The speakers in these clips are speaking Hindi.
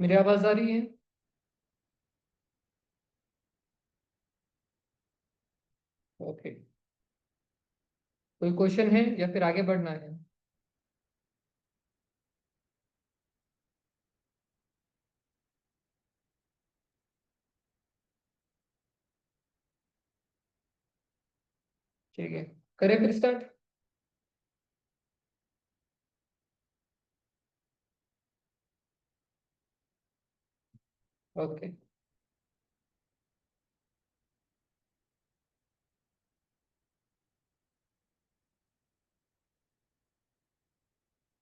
मेरी आवाज आ रही है? ओके। कोई क्वेश्चन है या फिर आगे बढ़ना है? ठीक है, करें फिर start. Okay.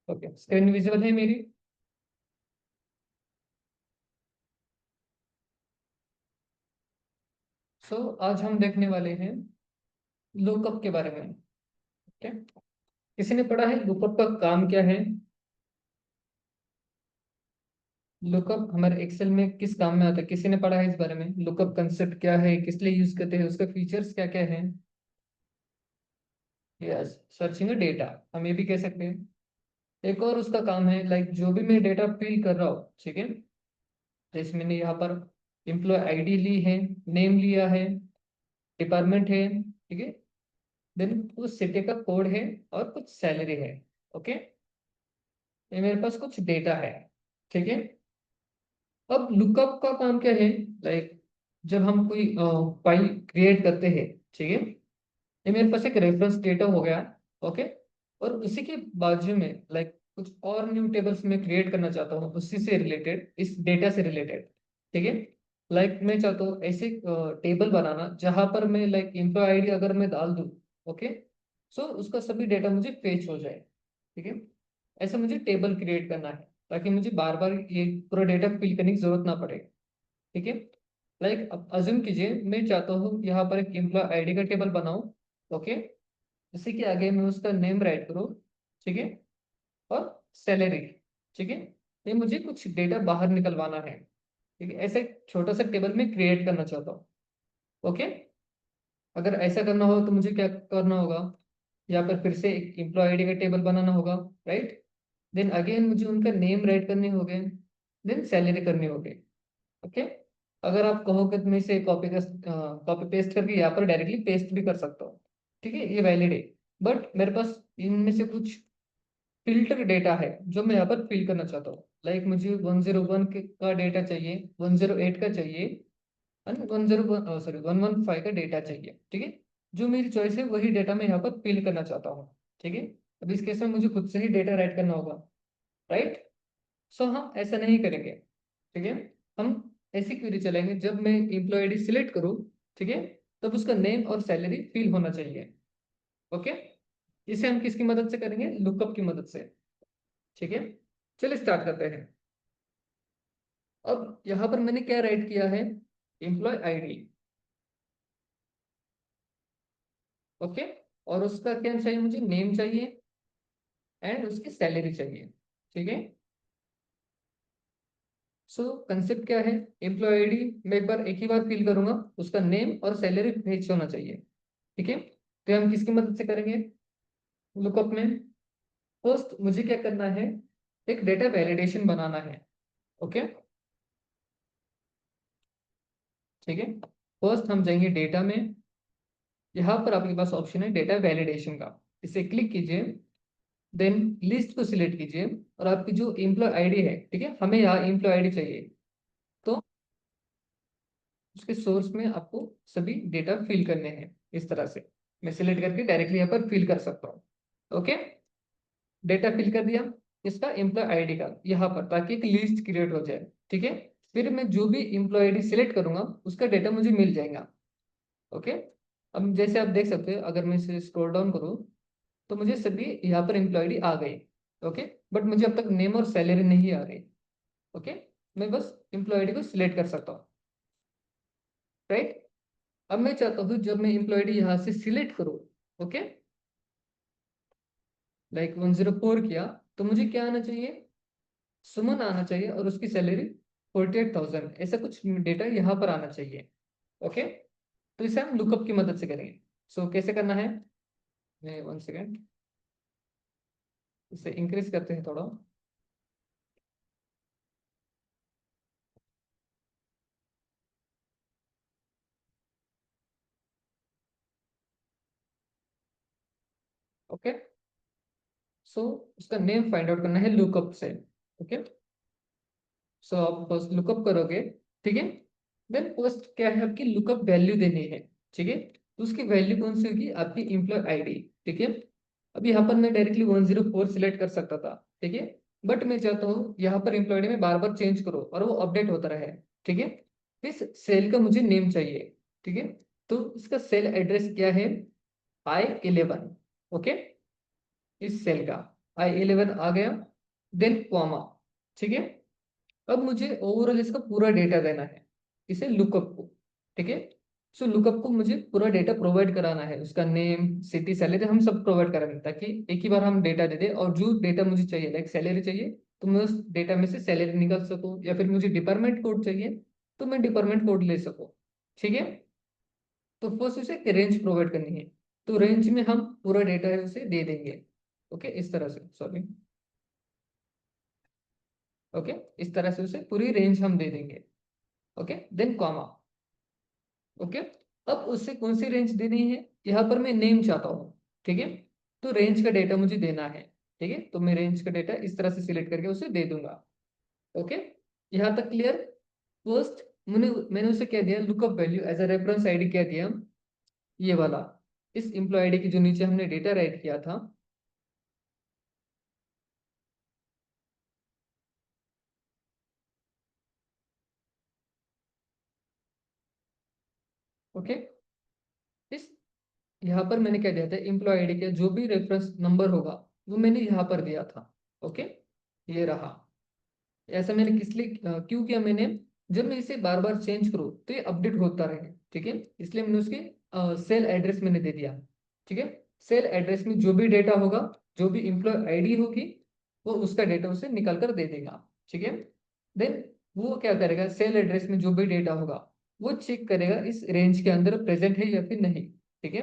Okay, screen visible है मेरी? सो आज हम देखने वाले हैं लुकअप के बारे में। ओके। किसी ने पढ़ा है लुकअप का काम क्या है? लुकअप हमारे एक्सेल में किस काम में आता है? किसी ने पढ़ा है इस बारे में? लुकअप कंसेप्ट क्या है, किस लिए यूज करते हैं, उसका फीचर्स क्या क्या है? यस, सर्चिंग डेटा, हम ये भी कह सकते हैं। एक और उसका काम है, लाइक जो भी मैं डेटा फिल कर रहा हूँ, ठीक है, जैसे मैंने यहाँ पर एम्प्लॉय आईडी ली है, नेम लिया है, डिपार्टमेंट है, ठीक है, देन उस सिटी का कोड है और कुछ सैलरी है। ओके, ये मेरे पास कुछ डेटा है, ठीक है। अब लुकअप का काम क्या है? लाइक जब हम कोई फाइल क्रिएट करते हैं, ठीक है, ये मेरे पास एक रेफरेंस डेटा हो गया। ओके, और उसी के बाजू में लाइक कुछ और न्यू टेबल्स में क्रिएट करना चाहता हूँ उसी से रिलेटेड, इस डेटा से रिलेटेड, ठीक है। लाइक मैं चाहता हूँ ऐसे टेबल बनाना जहां पर मैं लाइक एम्प्लॉय आईडी अगर मैं डाल दूँ, ओके, सो उसका सभी डेटा मुझे फेच हो जाए, ठीक है। ऐसा मुझे टेबल क्रिएट करना है ताकि मुझे बार बार ये पूरा डेटा फिल करने की जरूरत ना पड़े, ठीक है। लाइक अब अज्यूम कीजिए मैं चाहता हूँ यहाँ पर एक एम्प्लॉय आईडी का टेबल बनाऊं, ओके, इसी के आगे मैं उसका नेम राइट करूँ, ठीक है, और सैलरी, ठीक है। ये मुझे कुछ डेटा बाहर निकलवाना है, ठीक है। ऐसे एक छोटा सा टेबल में क्रिएट करना चाहता हूँ, ओके। अगर ऐसा करना हो तो मुझे क्या करना होगा? यहाँ पर फिर से एक एम्प्लॉय आईडी का टेबल बनाना होगा, राइट। देन अगेन मुझे उनका नेम राइट करने होंगे, देन सैलरी करनी होगी, ओके। अगर आप कहोगे तो मैं इसे कॉपी पेस्ट करके यहाँ पर डायरेक्टली पेस्ट भी कर सकता हूँ, ठीक है, ये वैलिड है। बट मेरे पास इनमें से कुछ फिल्टर डेटा है जो मैं यहाँ पर फिल करना चाहता हूँ। लाइक मुझे 101 का डेटा चाहिए, 108 का चाहिए, एंड 101 सॉरी 115 का डेटा चाहिए, ठीक है। जो मेरी चॉइस है वही डेटा मैं यहाँ पर फिल करना चाहता हूँ, ठीक है। अब इस केस में मुझे खुद से ही डेटा राइट करना होगा, राइट। सो हम ऐसा नहीं करेंगे, ठीक है। हम ऐसी क्वेरी चलाएंगे जब मैं एम्प्लॉय आईडी सिलेक्ट करूँ, ठीक है, तब उसका नेम और सैलरी फिल होना चाहिए, ओके। इसे हम किसकी मदद से करेंगे? लुकअप की मदद से, ठीक है। चलिए स्टार्ट करते हैं। अब यहाँ पर मैंने क्या राइट किया है? एम्प्लॉय आईडी, ओके, और उसका क्या चाहिए? मुझे नेम चाहिए एंड उसकी सैलरी चाहिए, ठीक है। सो कंसेप्ट क्या है? एम्प्लॉय आईडी मैं एक बार एक ही बार फिल करूंगा, उसका नेम और सैलरी मैच होना चाहिए, ठीक है। तो हम किसकी मदद से करेंगे लुकअप में? फर्स्ट मुझे क्या करना है? एक डेटा वैलिडेशन बनाना है, ओके, ठीक है। फर्स्ट हम जाएंगे डेटा में, यहाँ पर आपके पास ऑप्शन है डेटा वैलिडेशन का, इसे क्लिक कीजिए, देन लिस्ट को सिलेक्ट कीजिए, और आपकी जो एम्प्लॉय आईडी है, ठीक है, हमें यहाँ एम्प्लॉय आईडी चाहिए, तो उसके सोर्स में आपको सभी डेटा फिल करने हैं। इस तरह से मैं सिलेक्ट करके डायरेक्टली यहाँ पर फिल कर सकता हूँ, ओके। डेटा फिल कर दिया इसका एम्प्लॉय आईडी का यहाँ पर, ताकि एक लिस्ट क्रिएट हो जाए, ठीक है। फिर मैं जो भी एम्प्लॉय आईडी सिलेक्ट करूंगा उसका डेटा मुझे मिल जाएगा, ओके। अब जैसे आप देख सकते हैं, अगर मैं इसे स्क्रॉल डाउन करूँ तो मुझे सभी यहाँ पर एम्प्लॉय आईडी आ गई, ओके। बट मुझे अब तक नेम और सैलरी नहीं आ रही, ओके। मैं बस एम्प्लॉय आईडी को सिलेक्ट कर सकता हूँ, राइट। अब मैं चाहता हूँ जब मैं एम्प्लॉय आईडी यहाँ से सिलेक्ट करूँ, ओके, लाइक 104 किया, तो मुझे क्या आना चाहिए? सुमन आना चाहिए और उसकी सैलरी 48,000, ऐसा कुछ डेटा यहाँ पर आना चाहिए, ओके। तो इसे हम लुकअप की मदद से करेंगे। सो कैसे करना है? मैं 1 सेकेंड, इसे इंक्रीज करते हैं थोड़ा। ओके। सो उसका नेम फाइंड आउट करना है लुकअप से। ओके, सो आप फर्स्ट लुकअप करोगे, ठीक है। देन फर्स्ट क्या है, आपकी लुकअप वैल्यू देनी है, ठीक है। तो उसकी वैल्यू कौन सी होगी, आपकी एम्प्लॉय आईडी, ठीक है। अब यहाँ पर मैं डायरेक्टली 104 सिलेक्ट कर सकता था, ठीक है। बट मैं चाहता हूँ यहाँ पर एम्प्लॉय आईडी में बार बार चेंज करो और वो अपडेट होता रहे, ठीक है। इस सेल का मुझे नेम चाहिए, ठीक है। तो इसका सेल एड्रेस क्या है, I11। ओके, इस सेल का I11 आ गया। देन कॉमा, ठीक है। अब मुझे ओवरऑल इसका पूरा डेटा देना है, इसे लुकअप को, ठीक है। सो लुकअप को मुझे पूरा डेटा प्रोवाइड कराना है, उसका नेम, सिटी, सैलरी हम सब प्रोवाइड करेंगे, ताकि एक ही बार हम डेटा दे दे। और जो डेटा मुझे चाहिए, लाइक सैलरी चाहिए, तो मैं उस डेटा में से सैलरी निकाल सकूं, या फिर मुझे डिपार्टमेंट कोड चाहिए तो मैं डिपार्टमेंट कोड ले सकूं, ठीक है। तो फर्स्ट उसे रेंज प्रोवाइड करनी है, तो रेंज में हम पूरा डेटा है उसे दे देंगे। ओके, इस तरह से, सॉरी, ओके, इस तरह से उसे पूरी रेंज हम दे देंगे। Okay, then comma. ओके, अब उससे कौन सी रेंज देनी है, यहाँ पर मैं नेम चाहता हूँ, ठीक है। तो रेंज का डेटा मुझे देना है, ठीक है। तो मैं रेंज का डेटा इस तरह से सिलेक्ट करके उसे दे दूंगा। ओके, यहाँ तक क्लियर। फर्स्ट मैंने उसे क्या दिया, lookup value as a reference ID क्या दिया, ये वाला, इस एम्प्लॉय आईडी के जो नीचे हमने डेटा राइट किया था। ओके, इस यहाँ पर मैंने क्या दिया था, एम्प्लॉय आईडी का जो भी रेफरेंस नंबर होगा वो मैंने यहाँ पर दिया था। ओके, ये रहा। ऐसा मैंने किस लिए क्यों किया मैंने, जब मैं इसे बार बार चेंज करूँ तो ये अपडेट होता रहे, ठीक है। इसलिए मैंने उसके सेल एड्रेस मैंने दे दिया, ठीक है। सेल एड्रेस में जो भी डेटा होगा, जो भी एम्प्लॉय आईडी होगी, वो उसका डेटा उसे निकाल कर दे देगा, ठीक है। देन वो क्या करेगा, सेल एड्रेस में जो भी डेटा होगा वो चेक करेगा इस रेंज के अंदर प्रेजेंट है या फिर नहीं, ठीक है।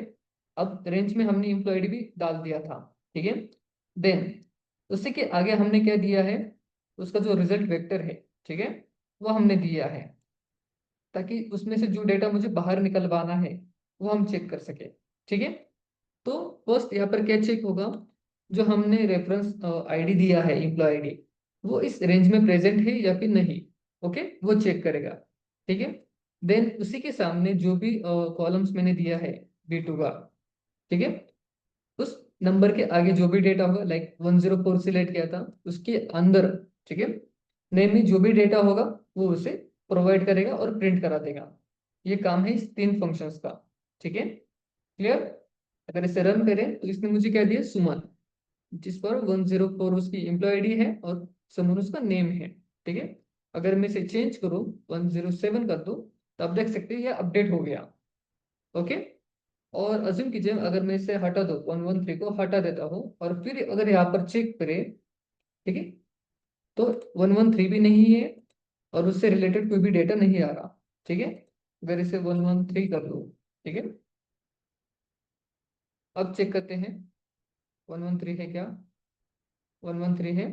अब रेंज में हमने एम्प्लॉय आईडी भी डाल दिया था, ठीक है। देन उसी के आगे हमने क्या दिया है, उसका जो रिजल्ट वेक्टर है, ठीक है, वो हमने दिया है, ताकि उसमें से जो डेटा मुझे बाहर निकलवाना है वो हम चेक कर सके, ठीक है। तो फर्स्ट यहाँ पर क्या चेक होगा, जो हमने रेफरेंस आईडी दिया है, एम्प्लॉय आईडी, वो इस रेंज में प्रेजेंट है या फिर नहीं। ओके, वो चेक करेगा, ठीक है। देन उसी के सामने जो भी कॉलम्स मैंने दिया है B2 का, ठीक है, उस नंबर के आगे जो भी डेटा होगा, लाइक 104 सिलेक्ट किया था, उसके अंदर, ठीक है, नेम में जो भी डेटा होगा वो उसे प्रोवाइड करेगा और प्रिंट करा देगा। ये काम है इस 3 फंक्शंस का, ठीक है, क्लियर। अगर इसे रन करें तो इसने मुझे क्या दिया, सुमन, जिस पर 104 उसकी एम्प्लॉय आईडी है और सुमन उसका नेम है, ठीक है। अगर मैं इसे चेंज करूँ, 107 कर दूं, तो आप देख सकते हैं ये अपडेट हो गया। ओके, और अज्यूम कीजिए अगर मैं इसे हटा दूं, 113 को हटा देता हूँ, और फिर अगर यहाँ पर चेक करें, ठीक है, तो 113 भी नहीं है और उससे रिलेटेड कोई भी डेटा नहीं आ रहा, ठीक है। अगर इसे 113 कर दो, ठीक है, अब चेक करते हैं 113 है क्या, 113 है,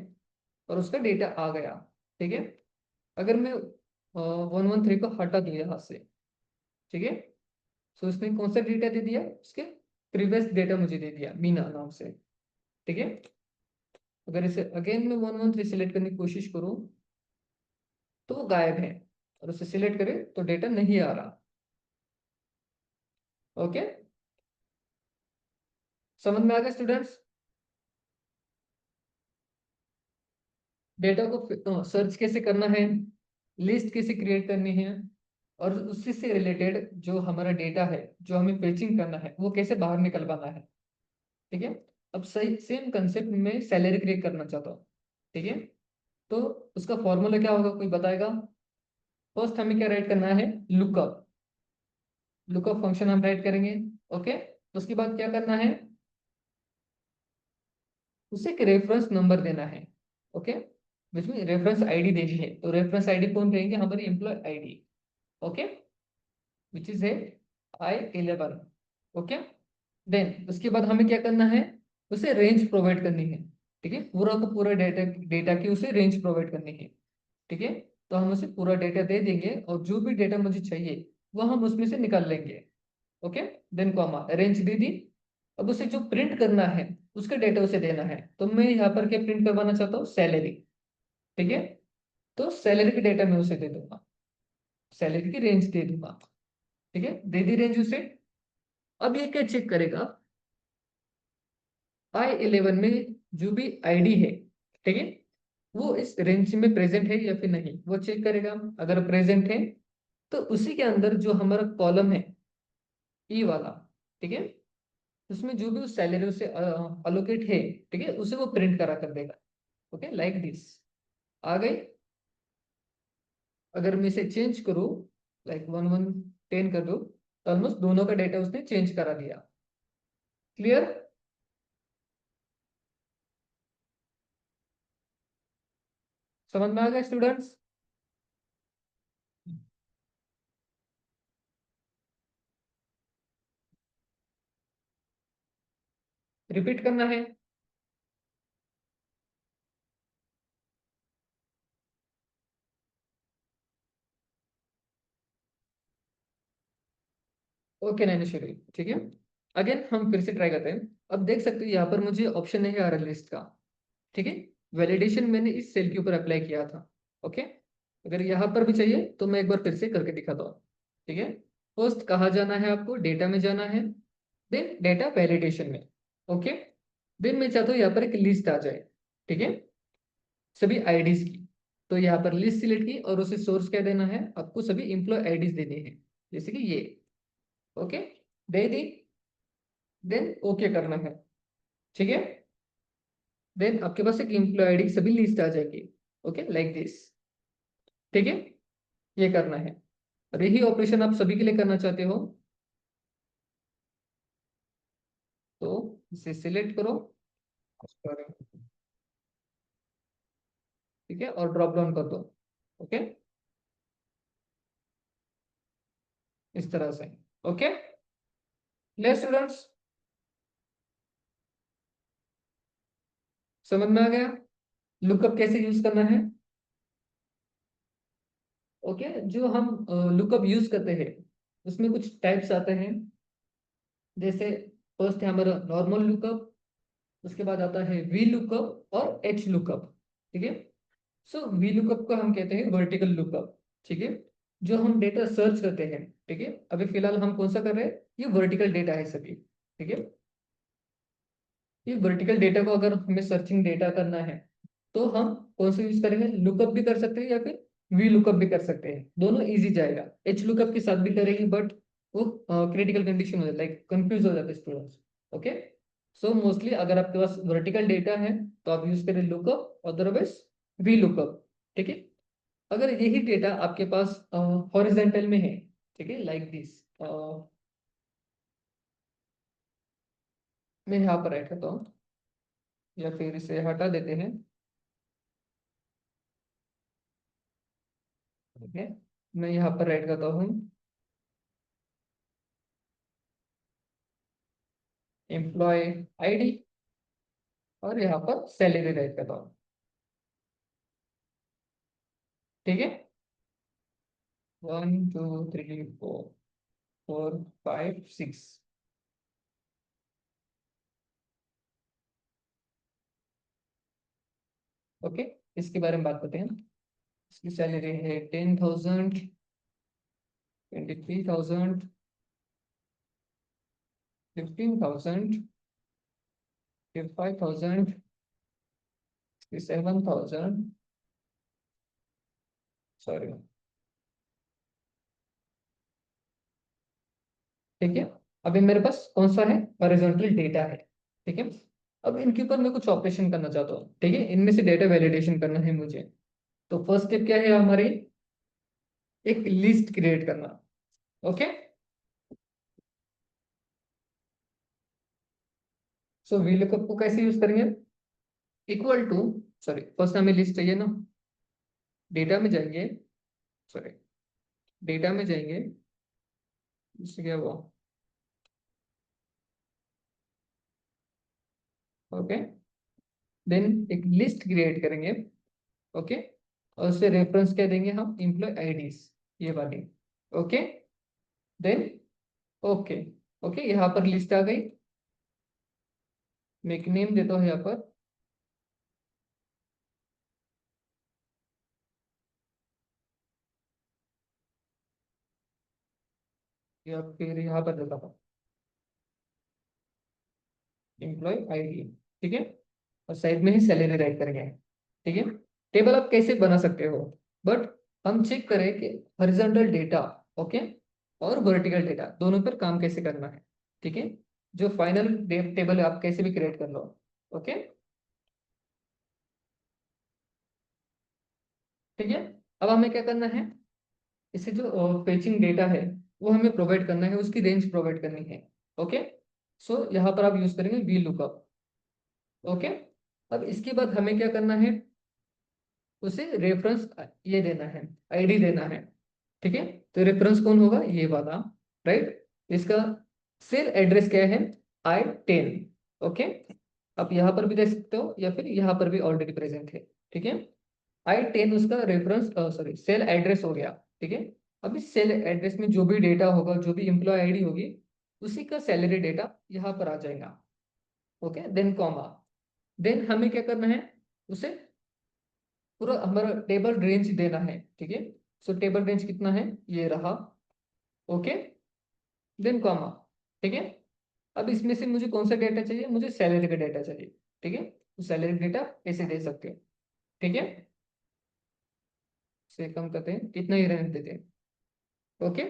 और उसका डेटा आ गया, ठीक है। अगर मैं 113 को हटा दूं यहाँ से, ठीक है, तो उसने कौन सा डेटा दे दिया, उसके प्रीवियस डेटा मुझे दे दिया, मीना नाम से, ठीक है। अगर इसे अगेन मैं 113 सिलेक्ट करने की कोशिश करूं तो वो गायब है, और उसे सिलेक्ट करें तो डेटा नहीं आ रहा। ओके, समझ में आ गया स्टूडेंट्स। डेटा को सर्च कैसे करना है, लिस्ट कैसे क्रिएट करनी है, और उसी से रिलेटेड जो हमारा डेटा है जो हमें फेचिंग करना है वो कैसे बाहर निकलवाना है, ठीक है। अब सही सेम कंसेप्ट में सैलरी क्रिएट करना चाहता हूँ, ठीक है। तो उसका फॉर्मूला क्या होगा, कोई बताएगा। फर्स्ट हमें क्या राइट करना है, लुकअप, लुकअप फंक्शन हम राइट करेंगे। ओके, उसके बाद क्या करना है, उसे एक रेफरेंस नंबर देना है। ओके, जिसमें रेफरेंस आईडी देनी है, तो रेफरेंस आईडी कौन रहेंगे, हमारी employee ID. Okay, which is है I11। ओके, देन उसके बाद हमें क्या करना है, उसे रेंज प्रोवाइड करनी है, ठीक है। पूरा का पूरा डेटा डेटा की उसे रेंज प्रोवाइड करनी है, ठीक है। तो हम उसे पूरा डेटा दे देंगे और जो भी डेटा मुझे चाहिए वो हम उसमें से निकाल लेंगे। ओके, देन कॉमा, रेंज दे दी, अब उसे जो प्रिंट करना है उसका डेटा उसे देना है, तो मैं यहाँ पर क्या प्रिंट करवाना चाहता हूँ, सैलरी। ठीक है, तो सैलरी की डेटा मैं उसे दे दूंगा, सैलरी की रेंज दे दूंगा। ठीक है, दे दी रेंज उसे। अब ये क्या चेक करेगा, I11 में जो भी आईडी है, ठीक है, वो इस रेंज में प्रेजेंट है या फिर नहीं, वो चेक करेगा। अगर प्रेजेंट है तो उसी के अंदर जो हमारा कॉलम है ई वाला, ठीक है, उसमें जो भी उस सैलरी से अलोकेट है, ठीक है, उसे वो प्रिंट करा कर देगा। Okay, like this. आ गई। अगर मैं इसे चेंज करूँ, लाइक 1110 कर दो, तो ऑलमोस्ट दोनों का डेटा उसने चेंज करा दिया। क्लियर? समझ में आ गया स्टूडेंट्स? रिपीट करना है। ओके नैनेश्वरी, ठीक है। अगेन हम फिर से ट्राई करते हैं। अब देख सकते हो यहाँ पर मुझे ऑप्शन नहीं आ रहा लिस्ट का। ठीक है, वैलिडेशन मैंने इस सेल के ऊपर अप्लाई किया था। ओके, अगर यहाँ पर भी चाहिए तो मैं एक बार फिर से करके दिखाता हूँ। ठीक है, फर्स्ट कहाँ जाना है आपको, डेटा में जाना है, देन डेटा वैलिडेशन में। ओके, देन मैं चाहता हूँ यहाँ पर एक लिस्ट आ जाए। ठीक है, सभी आईडीज की। तो यहाँ पर लिस्ट सिलेक्ट की और उसे सोर्स क्या देना है, आपको सभी इंप्लॉय आईडीज देने हैं, जैसे कि ये। ओके, दे दी, देन ओके करना है। ठीक है, देन आपके पास एक एम्प्लॉय आईडी की सभी लिस्ट आ जाएगी। Okay, like this. ठीक है, ये करना है। और यही ऑपरेशन आप सभी के लिए करना चाहते हो, तो इसे सिलेक्ट करो। Sorry, ठीक है, और ड्रॉप डाउन कर दो। ओके, इस तरह से। ओके, ले स्टूडेंट्स, समझ में आ गया लुकअप कैसे यूज करना है? ओके, जो हम लुकअप यूज करते हैं उसमें कुछ टाइप्स आते हैं। जैसे फर्स्ट है हमारा नॉर्मल लुकअप, उसके बाद आता है वी लुकअप और एच लुकअप। ठीक है, सो वी लुकअप को हम कहते हैं वर्टिकल लुकअप। ठीक है, जो हम डेटा सर्च करते हैं। ठीक है, अभी फिलहाल हम कौन सा कर रहे हैं, ये वर्टिकल डेटा है सभी। ठीक है, ये वर्टिकल डेटा को अगर हमें सर्चिंग डेटा करना है तो हम कौन सा यूज करेंगे, लुकअप भी कर सकते हैं या फिर वी लुकअप भी कर सकते हैं, दोनों इजी जाएगा। एच लुकअप के साथ भी करेंगे बट वो क्रिटिकल कंडीशन हो जाता है, लाइक कंफ्यूज हो जाते हैं स्टूडेंट्स। ओके, सो मोस्टली अगर आपके पास वर्टिकल डेटा है तो आप यूज करें लुकअप, अदरवाइज वी लुकअप। ठीक है, अगर यही डेटा आपके पास हॉरिजेंटल में है, ठीक है, लाइक दिस, मैं यहाँ पर राइट करता हूँ या फिर इसे हटा देते हैं। ठीक है, मैं यहाँ पर राइट करता हूँ एम्प्लॉय आईडी और यहाँ पर सैलरी राइट करता हूँ। ठीक है, 1 2 3 4 4 5 6। ओके, इसके बारे में बात करते हैं। इसकी सैलरी है 10,000, 23,000, 15,000, 5,000, 7,000। सॉरी। ठीक है, अभी मेरे पास कौन सा है, हॉरिजॉन्टल डेटा है। ठीक है, अब इनके ऊपर मैं कुछ ऑपरेशन करना चाहता हूँ। ठीक है, इनमें से डेटा वैलिडेशन करना है मुझे। तो फर्स्ट स्टेप क्या है हमारी, एक लिस्ट क्रिएट करना। ओके, सो VLOOKUP को कैसे यूज करेंगे, इक्वल टू, सॉरी फर्स्ट हमें लिस्ट चाहिए ना, डेटा में जाएंगे, सॉरी डेटा में जाएंगे, इससे क्या हुआ, ओके, देन एक लिस्ट क्रिएट करेंगे। ओके, और उससे रेफरेंस क्या देंगे हम, एम्प्लॉय आईडीज, ये वाली। ओके, देन ओके, ओके यहाँ पर लिस्ट आ गई। मैं एक नेम देता हूँ यहाँ पर, या फिर यहाँ पर देता हूँ एम्प्लॉय आईडी। ठीक है, और साइड में ही सैलरी राइट करेंगे। ठीक है, टेबल आप कैसे बना सकते हो, बट हम चेक करें कि हॉरिजॉन्टल डेटा, ओके, और वर्टिकल डेटा दोनों पर काम कैसे करना है। ठीक है, जो फाइनल टेबल है आप कैसे भी क्रिएट कर लो। ओके, ठीक है। अब हमें क्या करना है, इसे जो फेचिंग डेटा है वो हमें प्रोवाइड करना है, उसकी रेंज प्रोवाइड करनी है। ओके, सो यहाँ पर आप यूज करेंगे वी लुकअप। ओके, अब इसके बाद हमें क्या करना है, उसे रेफरेंस ये देना है, आईडी देना है। ठीक है, तो रेफरेंस कौन होगा, ये वाला, राइट। इसका सेल एड्रेस क्या है, I10। ओके, आप यहाँ पर भी देख सकते हो या फिर यहाँ पर भी ऑलरेडी प्रेजेंट है। ठीक है, I10 उसका रेफरेंस, सॉरी सेल एड्रेस हो गया। ठीक है, अब इस सेल एड्रेस में जो भी डेटा होगा, जो भी एम्प्लॉय आईडी होगी, उसी का सैलरी डेटा यहाँ पर आ जाएगा। ओके, देन कॉमा, देन हमें क्या करना है, उसे पूरा हमारा टेबल रेंज देना है। ठीक है, सो टेबल रेंज कितना है, ये रहा। Okay, then comma. ठीक है, अब इसमें से मुझे कौन सा डेटा चाहिए, मुझे सैलरी का डेटा चाहिए। ठीक है, तो सैलरी डेटा ऐसे दे सकते हो। ठीक है, से कम करते हैं, इतना ही रेंज देते हैं। ओके,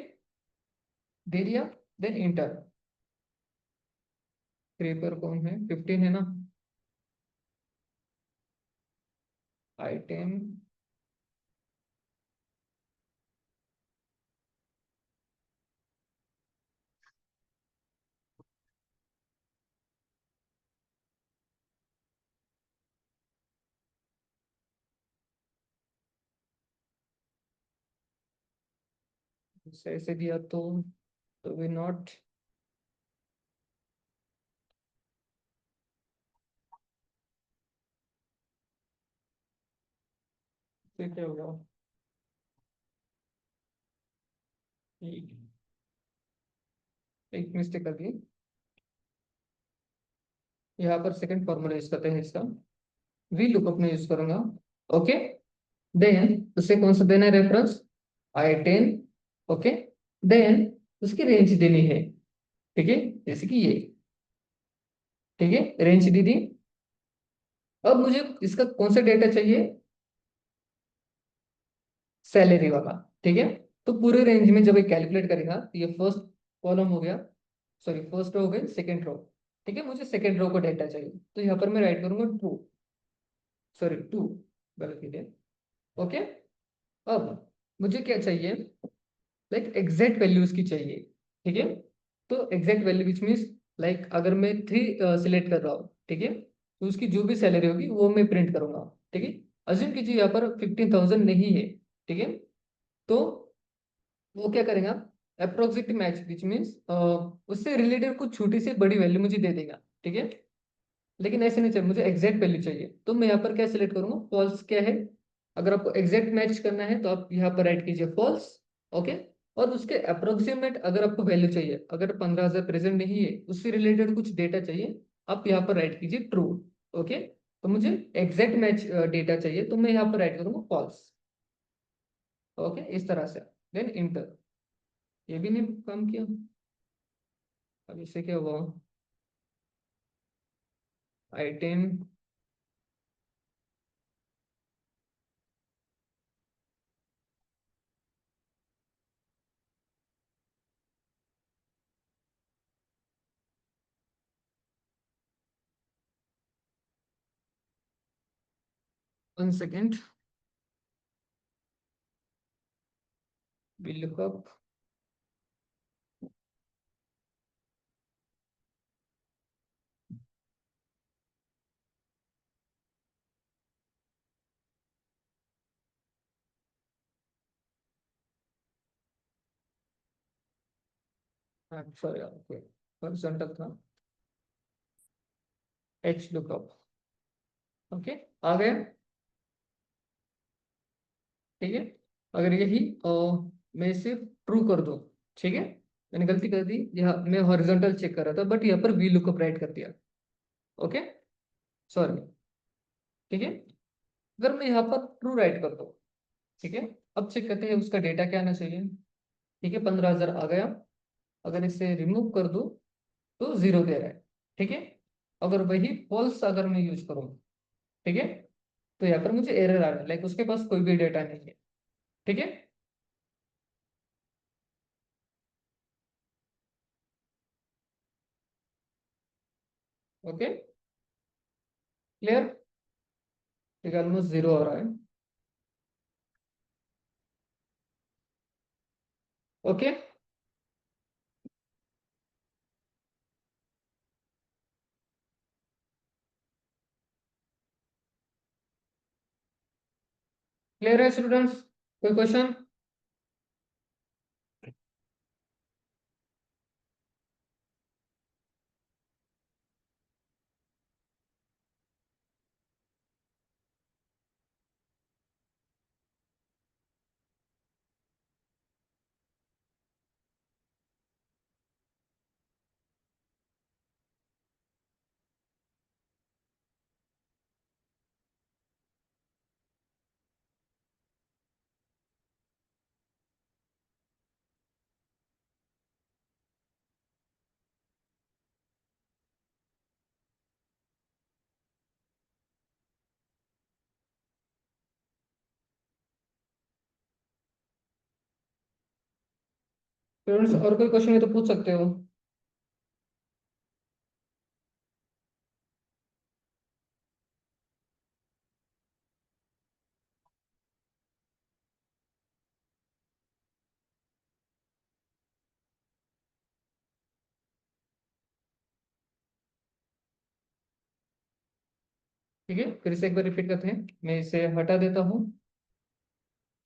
दे दिया, देन इंटर। पेपर कौन है, 15 है ना, I10। ऐसे दिया तो वी नॉट, फिर क्या होगा, एक एक मिस्टेक कर दी, यहाँ पर सेकंड फॉर्मूला यूज करते हैं इसका, वी लुकअप में यूज करूंगा। ओके, देन उसे कौन सा देना है, रेफरेंस I10। ओके, देन उसकी रेंज देनी है। ठीक है, जैसे कि ये, ठीक है, रेंज दी दी। अब मुझे इसका कौन सा डेटा चाहिए, सैलरी वाला। ठीक है, तो पूरे रेंज में जब ये कैलकुलेट करेगा तो ये फर्स्ट कॉलम हो गया, सॉरी फर्स्ट रो हो गई, सेकंड रो। ठीक है, मुझे सेकंड रो को डेटा चाहिए, तो यहाँ पर मैं राइट करूंगा ट्रू, सॉरी टू, गलत ही है। ओके, अब मुझे क्या चाहिए, लाइक एग्जैक्ट वैल्यू उसकी चाहिए। ठीक है, तो exact value which means, like अगर मैं 3 सिलेक्ट कर रहा हूँ, ठीक है, तो उसकी जो भी सैलरी होगी वो मैं प्रिंट करूंगा। ठीक है, अज्यूम कीजिए यहाँ पर 15,000 नहीं है। ठीक है, तो वो क्या करेगा, अप्रोक्सीमेट मैच विच मीन्स उससे रिलेटेड कुछ छोटी सी बड़ी वैल्यू मुझे दे देगा। ठीक है, लेकिन ऐसे नहीं चाहिए, मुझे एग्जैक्ट वैल्यू चाहिए, तो मैं यहाँ पर क्या सिलेक्ट करूंगा, फॉल्स क्या है। अगर आपको एग्जैक्ट मैच करना है तो आप यहाँ पर राइट कीजिए फॉल्स। ओके, और उसके अप्रोक्सीमेट अगर आपको वैल्यू चाहिए, अगर 15,000 प्रेजेंट नहीं है, उससे रिलेटेड कुछ डेटा चाहिए, आप यहाँ पर राइट कीजिए ट्रू। ओके, तो मुझे एग्जैक्ट मैच डेटा चाहिए, तो मैं यहाँ पर राइट करूंगा फॉल्स। ओके, इस तरह से, देन इंटर। ये भी नहीं काम किया, अब इससे क्या हुआ, I10। 1 second, lookup. Sorry, okay, horizontal था, H लुकअप। ओके, आ गया। ठीक है, अगर यही मैं सिर्फ ट्रू कर दूं, ठीक है, मैंने गलती कर दी, यहाँ मैं हॉरिजॉन्टल चेक कर रहा था बट यहाँ पर वी लुकअप राइट कर दिया। ओके, सॉरी, ठीक है। अगर मैं यहाँ पर ट्रू राइट कर दूँ, ठीक है, अब चेक करते हैं उसका डेटा क्या आना चाहिए। ठीक है, 15,000 आ गया। अगर इसे रिमूव कर दूँ तो 0 दे रहा है, ठीक है। अगर वही फॉल्स अगर मैं यूज करूँ, ठीक है, तो यहाँ पर मुझे एरर आ रहा है, लाइक उसके पास कोई भी डेटा नहीं है, ठीक है। ओके, क्लियर, ठीक है, ऑलमोस्ट 0 आ रहा है। ओके, क्लियर है स्टूडेंट्स, कोई क्वेश्चन? स्टूडेंट्स और कोई क्वेश्चन है तो पूछ सकते हो। ठीक है, फिर से एक बार रिपीट करते हैं, मैं इसे हटा देता हूँ,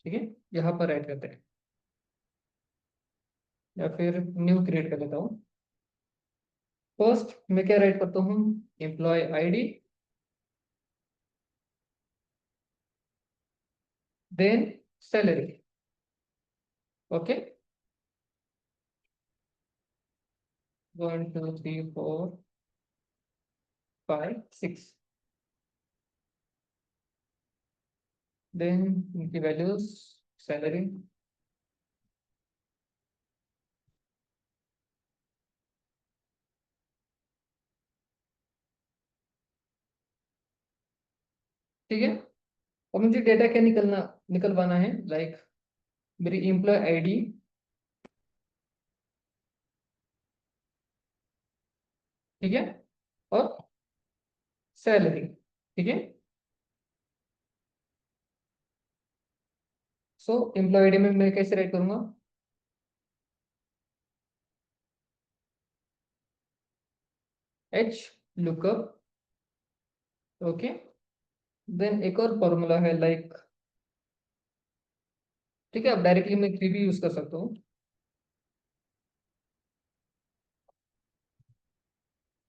ठीक है, यहाँ पर ऐड करते हैं, या फिर न्यू क्रिएट कर लेता हूँ। फर्स्ट मैं क्या राइट करता हूँ, employee ID, then salary. Okay, 1 2 3 4 5 6, then इनकी वैल्यूज, सैलरी, ठीक है। और मुझे डेटा क्या निकलवाना है, लाइक मेरी एम्प्लॉय आईडी, ठीक है, और सैलरी, ठीक है। सो एम्प्लॉय आईडी में मैं कैसे राइट करूंगा, एच लुकअप, ओके, देन एक और फॉर्मूला है, लाइक, ठीक है, अब डायरेक्टली मैं 3 भी यूज कर सकता हूँ।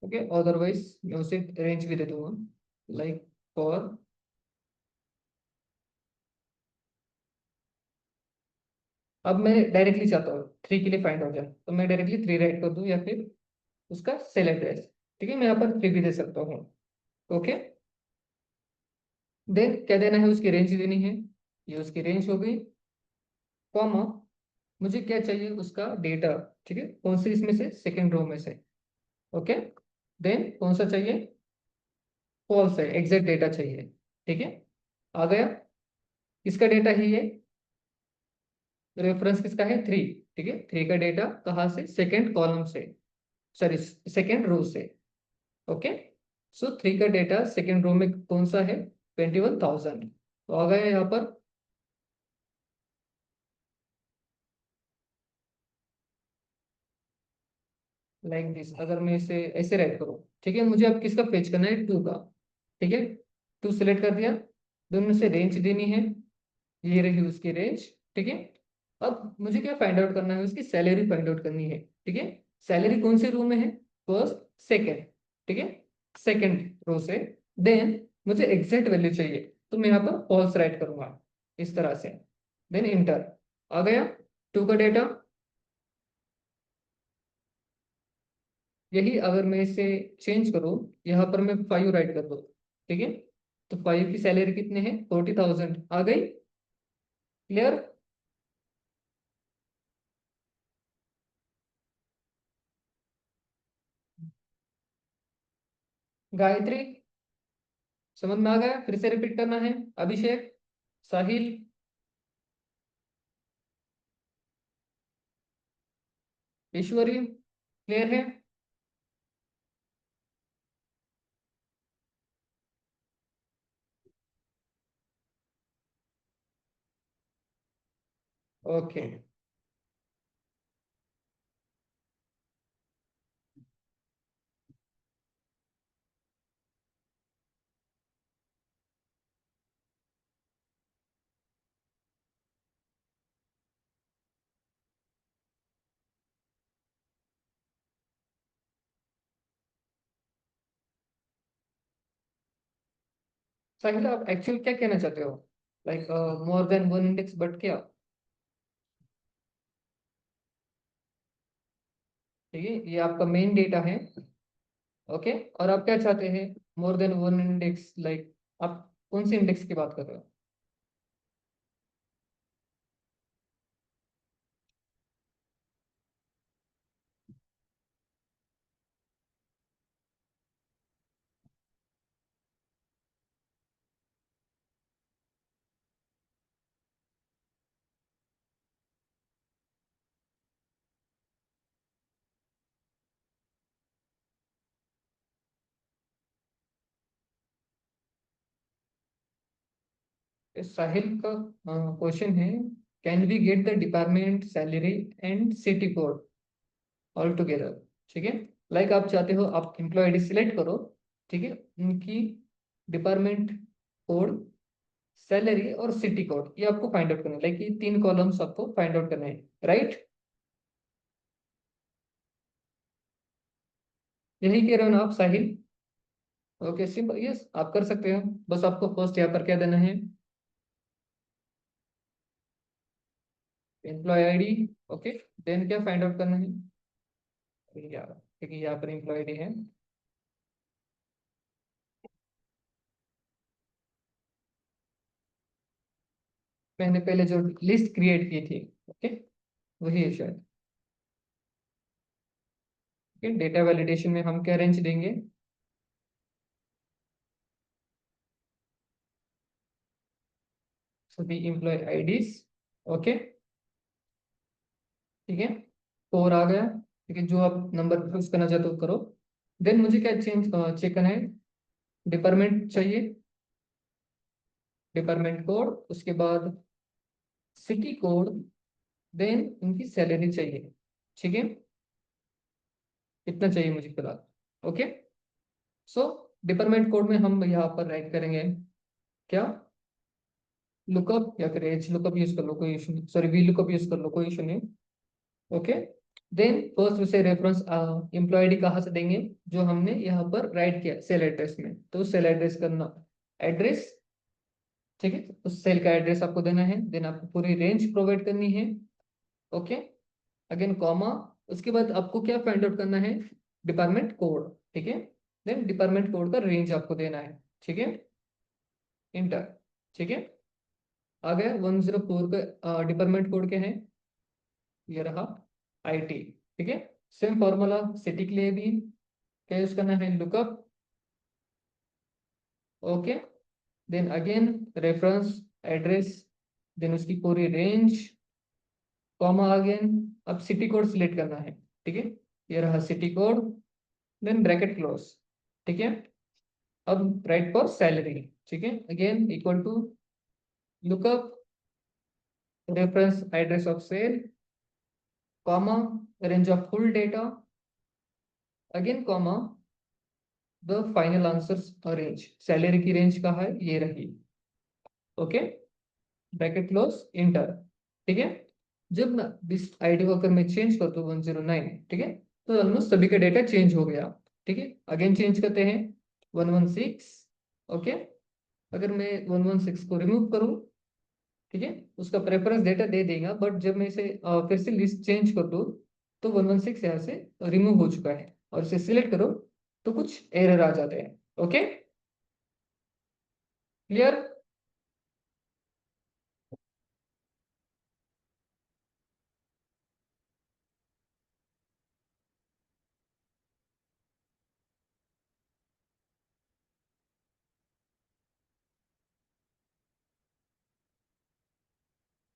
ओके, अदरवाइज मैं उसे रेंज भी दे दूंगा, लाइक फॉर, अब मैं डायरेक्टली चाहता हूँ 3 के लिए फाइंड हो जाए, तो मैं डायरेक्टली 3 राइट कर दूं, या फिर उसका सेल एड्रेस, ठीक है, मैं यहाँ पर 3 भी दे सकता हूँ। ओके, देन क्या देना है, उसकी रेंज देनी है, ये उसकी रेंज हो गई, कॉमा, मुझे क्या चाहिए, उसका डेटा, ठीक है, कौन से इसमें से, सेकेंड रो में से। ओके, देन कौन सा चाहिए, फॉल्स है, एग्जैक्ट डेटा चाहिए, ठीक है, आ गया। किसका डेटा है ये, रेफरेंस किसका है, 3, ठीक है, 3 का डेटा कहाँ से, सेकेंड कॉलम से, सॉरी सेकेंड रो से। ओके, सो 3 का डेटा सेकेंड रो में कौन सा है, 21,000, तो आ गया यहाँ पर। लाइक दिस, अगर मैं इसे ऐसे राइट करूँ, ठीक है, मुझे अब किसका फेच करना है, 2 का, ठीक है, 2 सेलेक्ट कर दिया, दोनों से रेंज देनी है, ये रही उसकी रेंज, ठीक है। अब मुझे क्या फाइंड आउट करना है, उसकी सैलरी फाइंड आउट करनी है, ठीक है। सैलरी कौन से रो में है, फर्स्ट सेकेंड, ठीक है, सेकेंड रो से। देन मुझे एग्जैक्ट वैल्यू चाहिए, तो मैं यहाँ पर फॉल्स राइट करूंगा, इस तरह से, देन इंटर, आ गया 2 का डेटा। यही अगर मैं इसे चेंज करूँ, यहाँ पर मैं 5 राइट कर दूँ, ठीक है, तो 5 की सैलरी कितने हैं, 40,000 आ गई। क्लियर? गायत्री, समझ में आ गया? फिर से रिपीट करना है। अभिषेक, साहिल, ईश्वरी, क्लियर है? ओके। साहिल, आप एक्चुअल क्या कहना चाहते हो? Like more than one index, but क्या? ठीक है, ये आपका मेन डेटा है। ओके, और आप क्या चाहते हैं? More than one index, like आप कौन से इंडेक्स की बात कर रहे हो? इस साहिल का क्वेश्चन है, can we get the department salary and city code all together? ठीक है, लाइक आप चाहते हो, आप एम्प्लॉय आईडी सिलेक्ट करो, ठीक है, उनकी डिपार्टमेंट कोड, सैलरी और सिटी कोड, ये आपको फाइंड आउट करना है। लाइक ये 3 कॉलम्स आपको फाइंड आउट करने हैं, राइट? यही कह रहे हो ना आप, साहिल? ओके, सिंपल, यस, आप कर सकते हो। बस आपको फर्स्ट यहाँ पर क्या देना है, एम्प्लॉय आईडी। ओके, देन क्या फाइंड आउट करना है? यार, ठीक है, यहाँ पर एम्प्लॉय आईडी है। मैंने पहले जो लिस्ट क्रिएट की थी, ओके, वही है शायद। ओके, डेटा वैलिडेशन में हम क्या रेंज देंगे? सभी एम्प्लॉय आईडीज। ओके, ठीक है, 4 आ गया। ठीक है, जो आप नंबर चूज करना चाहते हो करो। देन मुझे क्या चेंज चेक करना है? डिपार्टमेंट चाहिए, डिपार्टमेंट कोड, उसके बाद सिटी कोड, देन उनकी सैलरी चाहिए। ठीक है, इतना चाहिए मुझे फिलहाल। ओके, सो डिपार्टमेंट कोड में हम यहाँ पर राइट करेंगे क्या, लुकअप, या फिर एच लुकअप यूज कर लो, कोई इशू नहीं, सॉरी वी लुकअप यूज कर लो, कोई इशू नहीं। ओके, देन फर्स्ट उसे रेफरेंस एम्प्लॉय आईडी कहाँ से देंगे, जो हमने यहाँ पर राइट किया सेल एड्रेस में, तो सेल एड्रेस करना, एड्रेस, ठीक है, उस सेल का एड्रेस आपको देना है। देन आपको पूरी रेंज प्रोवाइड करनी है। ओके, अगेन कॉमा, उसके बाद आपको क्या फाइंड आउट करना है, डिपार्टमेंट कोड, ठीक है, देन डिपार्टमेंट कोड का रेंज आपको देना है। ठीक है, इंटर। ठीक है, आ गया 104 का डिपार्टमेंट कोड क्या है, ये रहा, आईटी। ठीक है, सेम फॉर्मूला सिटी के लिए भी क्या यूज करना है, lookup. Okay, then again reference, address, then उसकी पूरी रेंज, कॉमा अगेन, अब सिटी कोड सिलेक्ट करना है। ठीक है, ये रहा city code, then bracket close. ठीक है, अब राइट फॉर सैलरी। ठीक है, again equal to lookup, reference address of cell, comma, range of full data, again comma, the final answers range, salary की रेंज कहाँ है, ये रही। Okay, bracket close, enter. ठीक है, जब ना दिस आईडी को अगर मैं चेंज कर दूं 109, ठीक है, तो ऑलमोस्ट सभी का डेटा चेंज हो गया। ठीक है, अगेन चेंज करते हैं 116। ओके, अगर मैं 116 को रिमूव करूं, ठीक है, उसका प्रेफरेंस डेटा दे देगा, बट जब मैं इसे फिर से लिस्ट चेंज कर दूं, तो 116 यहाँ से रिमूव हो चुका है। और इसे सिलेक्ट करो तो कुछ एरर आ जाते हैं। Okay, clear?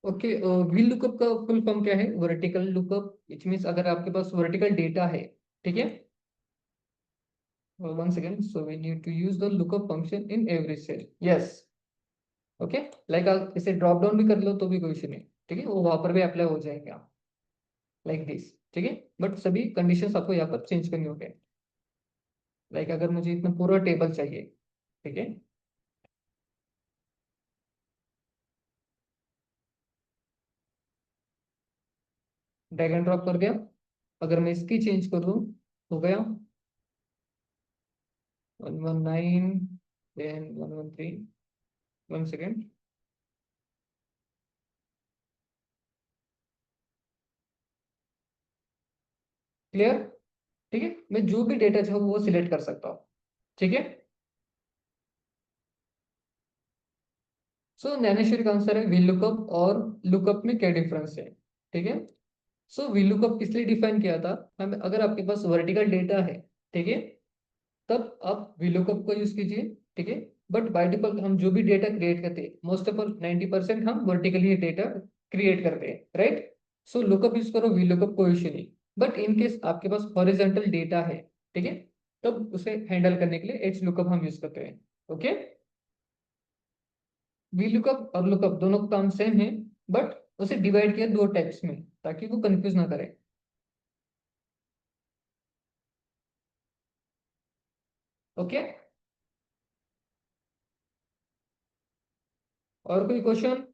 Okay, wheel lookup का फुल फॉर्म क्या है? वर्टिकल लुकअप, इट मीन्स अगर आपके पास वर्टिकल डेटा है, ठीक है, one second, so we need to use the lookup function in every cell. Yes, okay, like आप इसे ड्रॉप डाउन भी कर लो तो भी कोई इशू नहीं, ठीक है, वो वहां पर भी अप्लाई हो जाएंगे आप, लाइक दिस, ठीक है। बट सभी कंडीशंस आपको यहाँ पर चेंज करनी होगी। लाइक अगर मुझे इतना पूरा टेबल चाहिए, ठीक है, ड्रैग एंड ड्रॉप कर दिया। अगर मैं इसकी चेंज कर दूं, हो गया 119, देन 113, वन सेकेंड, क्लियर? ठीक है, मैं जो भी डेटा चाहूँ वो सिलेक्ट कर सकता हूँ, ठीक है। सो ज्ञानेश्वरी का आंसर है वी लुकअप और लुकअप में क्या डिफरेंस है, ठीक है। सो वी लुकअप किस लिए डिफाइन किया था? हम अगर आपके पास वर्टिकल डेटा है, ठीक है, तब आप वी लुकअप को यूज कीजिए, ठीक है। बट बाय डिफॉल्ट हम जो भी डेटा क्रिएट करते हैं, मोस्ट ऑफ ऑल 90% हम वर्टिकली डेटा क्रिएट करते हैं, राइट। सो लुकअप यूज करो, वी लुकअप कोई इश्यू नहीं। बट इन केस आपके पास हॉरिजॉन्टल डेटा है, ठीक है, तब उसे हैंडल करने के लिए एच लुकअप हम यूज करते हैं। ओके, वी लुकअप और लुकअप दोनों का काम सेम है, बट उसे डिवाइड किया दो टाइप्स में ताकि वो कंफ्यूज ना करे। ओके, और कोई क्वेश्चन?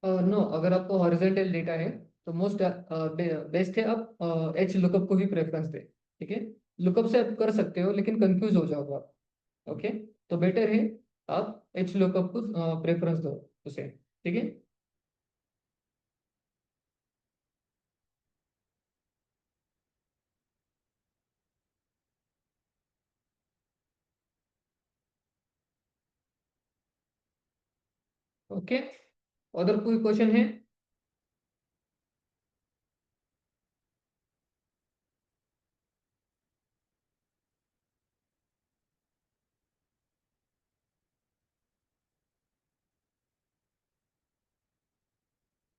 नो, अगर आपको हॉरिजॉन्टल डेटा है तो मोस्ट बेस्ट है आप एच लुकअप को ही प्रेफरेंस दे, ठीक है। लुकअप से आप कर सकते हो लेकिन कंफ्यूज हो जाओगे आप। ओके, तो बेटर है आप एच लुकअप को प्रेफरेंस दो उसे, ठीक है। ओके, अदर कोई क्वेश्चन है?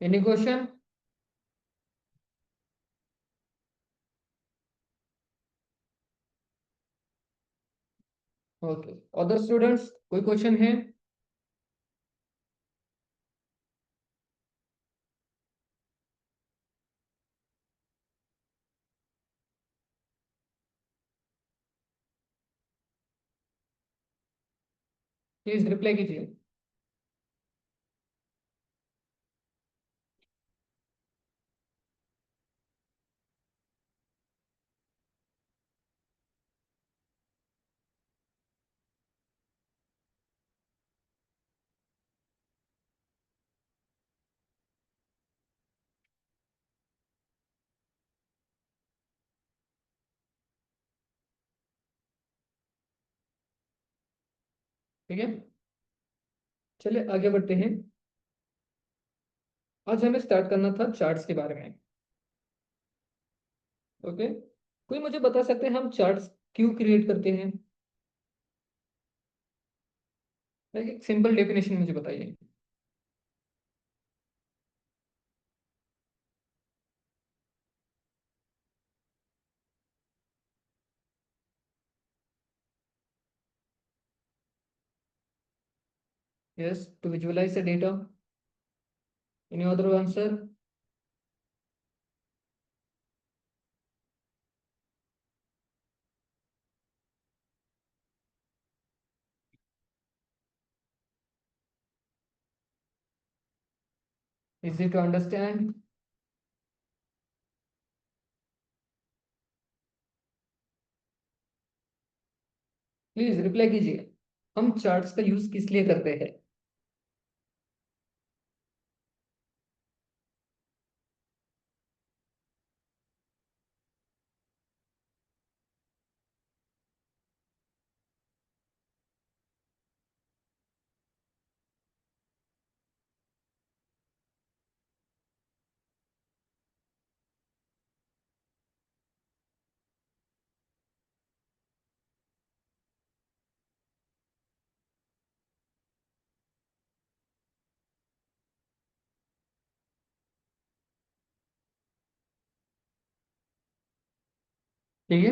Any question? Okay, other students कोई क्वेश्चन है? प्लीज रिप्लाई कीजिए। ठीक है, चलिए आगे बढ़ते हैं। आज हमें स्टार्ट करना था चार्ट्स के बारे में। ओके, कोई मुझे बता सकते हैं हम चार्ट्स क्यों क्रिएट करते हैं? एक सिंपल डेफिनेशन मुझे बताइए। Yes, to visualize the data. Any other answer? Easy to understand? Please reply कीजिए। हम चार्ट्स का यूज किस लिए करते हैं? ठीक है,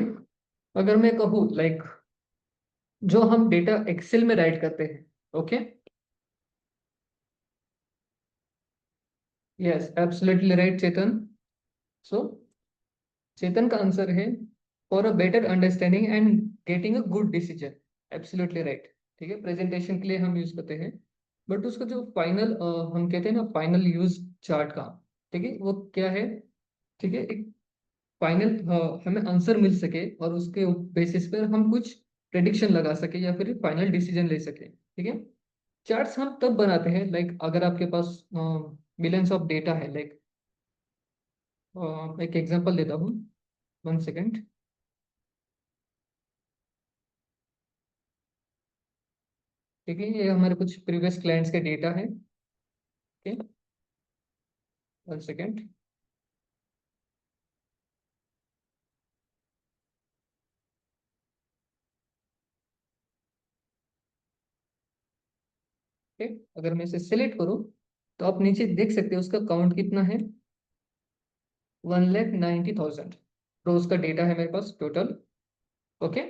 अगर मैं कहूँ लाइक जो हम डेटा एक्सेल में राइट करते हैं, ओके। यस, एब्सोल्युटली राइट चेतन। सो चेतन का आंसर है for a better understanding and getting a good decision. Absolutely right. ठीक है, प्रेजेंटेशन के लिए हम यूज करते हैं, बट उसका जो फाइनल हम कहते हैं ना फाइनल यूज चार्ट का, ठीक है, वो क्या है? ठीक है, एक फाइनल हमें आंसर मिल सके और उसके बेसिस पर हम कुछ प्रेडिक्शन लगा सके या फिर फाइनल डिसीजन ले सके। ठीक है, चार्ट्स हम तब बनाते हैं लाइक अगर आपके पास मिलियंस ऑफ डेटा है, लाइक एक एग्जांपल देता हूँ, 1 सेकेंड। ठीक है, ये हमारे कुछ प्रीवियस क्लाइंट्स के डेटा है। Okay, 1 second. ओके, अगर मैं इसे सिलेक्ट करूँ तो आप नीचे देख सकते हो उसका काउंट कितना है, 1,90,000 रोज का डेटा है मेरे पास टोटल। ओके,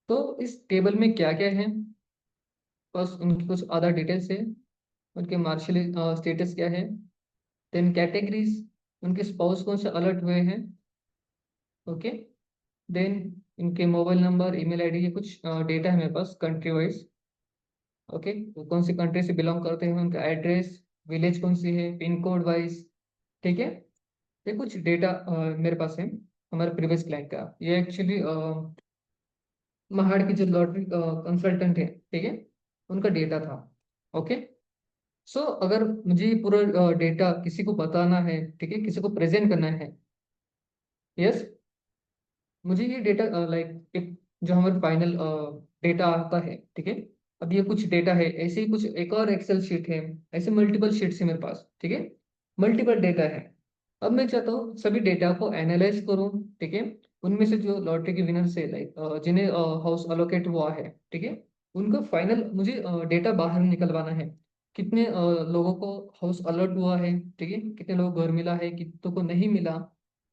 तो इस टेबल में क्या क्या है? बस उनकी कुछ आधार डिटेल्स है, उनके मार्शल स्टेटस क्या है, देन कैटेगरीज, उनके स्पाउस कौन से अलर्ट हुए हैं। ओके, देन इनके मोबाइल नंबर, ईमेल आईडी, ये कुछ डेटा है मेरे पास कंट्री वाइज। ओके, वो कौन सी कंट्री से बिलोंग करते हैं, उनका एड्रेस, विलेज कौन सी है, पिन कोड वाइज। ठीक है, ये कुछ डेटा मेरे पास है हमारे प्रीवियस क्लाइंट का। ये एक्चुअली महाड़ की जो लॉटरी कंसल्टेंट है, ठीक है, उनका डेटा था। ओके, सो अगर मुझे ये पूरा डेटा किसी को बताना है, ठीक है, किसी को प्रेजेंट करना है, यस, मुझे ये डेटा लाइक एक जो हमारे फाइनल डेटा आता है, ठीक है, अब ये कुछ डेटा है, ऐसे ही कुछ एक और एक्सेल शीट है, ऐसे मल्टीपल शीट्स है मेरे पास। ठीक है, मल्टीपल डेटा है। अब मैं चाहता हूँ सभी डेटा को एनालाइज करूँ, ठीक है, उनमें से जो लॉटरी के विनर से लाइक जिन्हें हाउस अलोकेट हुआ है, ठीक है, उनका फाइनल मुझे डेटा बाहर निकलवाना है। कितने लोगों को हाउस अलॉट हुआ है, ठीक है, कितने लोगों को घर मिला है, कितनों को नहीं मिला,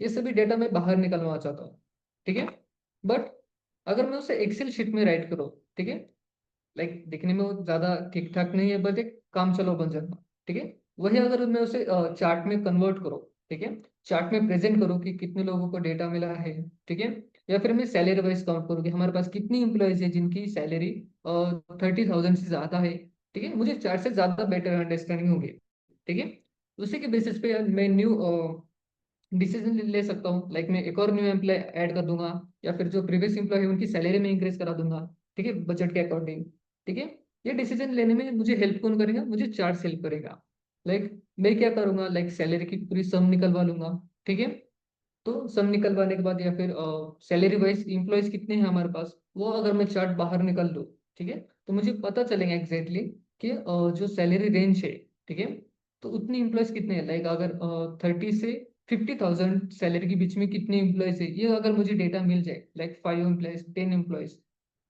ये सभी डेटा मैं बाहर निकलवाना चाहता हूँ। ठीक है, बट अगर मैं उसे एक्सेल शीट में राइट करूँ, ठीक है, लाइक दिखने में वो ज्यादा ठीक ठाक नहीं है, बट एक काम चलो बन जाता। ठीक है, वही अगर मैं उसे चार्ट में कन्वर्ट करूँ, ठीक है, चार्ट में प्रेजेंट करूँ कि कितने लोगों को डेटा मिला है, ठीक है, या फिर मैं सैलरी वाइज काउंट करूँ कि हमारे पास कितनी इंप्लॉयज है जिनकी सैलरी 30,000 से ज्यादा है। ठीक है, मुझे चार्ट से ज्यादा बेटर अंडरस्टैंडिंग होगी। ठीक है, उसी के बेसिस पे मैं न्यू डिसीजन ले सकता हूँ, लाइक मैं एक और न्यू एम्प्लॉय ऐड कर दूंगा, या फिर जो प्रीवियस एम्प्लॉय है उनकी सैलरी में इंक्रीज करा दूंगा। ठीक है, बजट के अकॉर्डिंग। ठीक है, ये डिसीजन लेने में मुझे हेल्प कौन करेगा? मुझे चार्ट हेल्प करेगा। लाइक मैं क्या करूंगा, लाइक सैलरी की पूरी सम निकलवा लूंगा। ठीक है, तो सम निकलवाने के बाद या फिर सैलरी वाइज इम्प्लॉयज कितने हैं हमारे पास, वो अगर मैं चार्ट बाहर निकाल दूँ, ठीक है, तो मुझे पता चलेगा एग्जैक्टली कि जो सैलरी रेंज है, ठीक है, तो उतने इम्प्लॉयज कितने हैं, लाइक अगर 30 से 50,000 सैलरी के बीच में कितने इम्प्लॉयज है, ये अगर मुझे डेटा मिल जाए, लाइक 5 एम्प्लॉयज, 10 एम्प्लॉयज,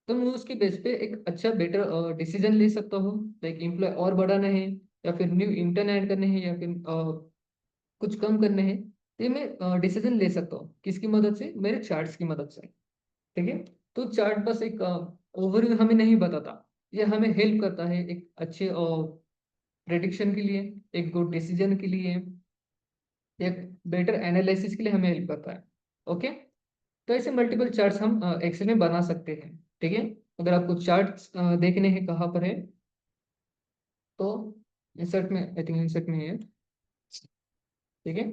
तो मैं उसके बेस पे एक अच्छा बेटर डिसीजन ले सकता हूँ, लाइक एम्प्लॉय और बढ़ाना है, या फिर न्यू इंटर्न ऐड करने हैं, या फिर कुछ कम करने हैं। ये मैं डिसीजन ले सकता हूँ किसकी मदद से? मेरे चार्ट्स की मदद से। ठीक है, तो चार्ट बस एक ओवरव्यू हमें नहीं बताता, ये हमें हेल्प करता है एक अच्छे प्रेडिक्शन के लिए, एक गुड डिसीजन के लिए, एक बेटर एनालिसिस के लिए हमें हेल्प करता है। ओके, तो ऐसे मल्टीपल चार्ट्स हम एक्सेल में बना सकते हैं। ठीक है, अगर आपको चार्ट्स देखने हैं कहाँ पर है, तो इंसर्ट में, आई थिंक इंसर्ट में है। ठीक है,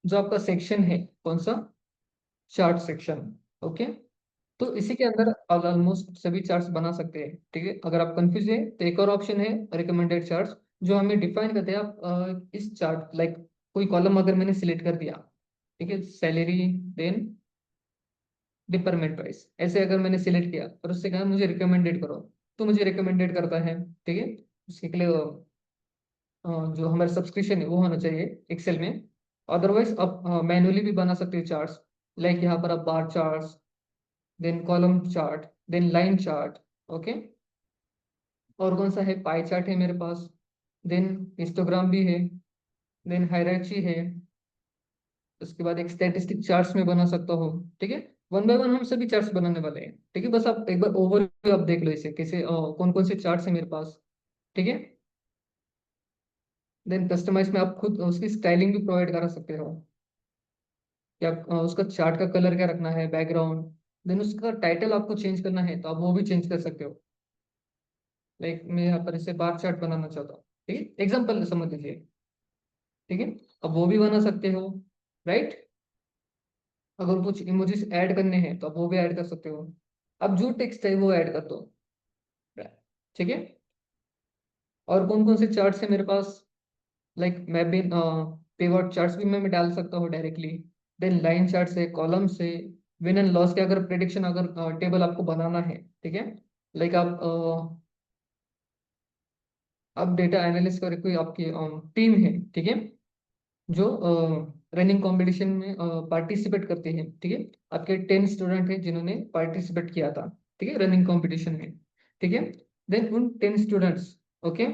जो आपका सेक्शन है कौन सा, चार्ट सेक्शन। ओके, तो इसी के अंदर आप ऑलमोस्ट सभी चार्ट्स बना सकते हैं। ठीक है, अगर आप कंफ्यूज है तो एक और ऑप्शन है रिकमेंडेड चार्ट्स, जो हमें डिफाइन करते हैं। आप इस चार्ट लाइक कोई कॉलम अगर मैंने सिलेक्ट कर दिया, ठीक है, सैलरी, देन डिपार्टमेंट प्राइस, ऐसे अगर मैंने सिलेक्ट किया और उससे कहा मुझे रिकमेंडेड करो, तो मुझे रिकमेंडेड करता है। ठीक है, उसके लिए जो हमारा सब्सक्रिप्शन है वो होना चाहिए एक्सेल में। अदरवाइज आप मैनुअली भी बना सकते हो चार्ट्स, लाइक यहाँ पर आप bar charts, then column chart, then line chart. Okay, और कौन सा है, पाई चार्ट है मेरे पास, देन हिस्टोग्राम भी है, देन हायरार्ची है। उसके बाद एक स्टैटिस्टिक चार्ट्स में बना सकता हूँ। ठीक है, वन बाय वन हम सभी चार्ट्स बनाने वाले हैं। ठीक है, बस आप एक बार ओवरव्यू आप देख लो इसे कैसे, कौन कौन से चार्ट्स है मेरे पास। ठीक है, देन कस्टमाइज में आप खुद उसकी स्टाइलिंग भी प्रोवाइड करा सकते हो, या उसका चार्ट का कलर क्या रखना है, बैकग्राउंड, देन उसका टाइटल आपको चेंज करना है तो आप वो भी चेंज कर सकते हो। लाइक मैं यहाँ पर इसे बार चार्ट बनाना चाहता हूँ, ठीक है, एग्जाम्पल समझ लीजिए। ठीक है, अब वो भी बना सकते हो, राइट। अगर कुछ इमोजीज ऐड करने हैं तो आप वो भी ऐड कर सकते हो। अब जो टेक्स्ट है वो ऐड कर दो। ठीक है, और कौन कौन से चार्ट्स है मेरे पास, लाइक मैं भी पिवट चार्ट्स भी मैं डाल सकता हूँ डायरेक्टली। देन लाइन चार्ट्स है, कॉलम्स है, विन एंड लॉस के अगर प्रेडिक्शन, अगर टेबल आपको बनाना है, ठीक है, लाइक आप डेटा एनालिस्ट कर कोई आपकी टीम है, ठीक है, जो रनिंग कंपटीशन में पार्टिसिपेट करते हैं। ठीक है, आपके 10 स्टूडेंट हैं जिन्होंने पार्टिसिपेट किया था, ठीक है, रनिंग कंपटीशन में। ठीक है, देन उन 10 स्टूडेंट्स, ओके,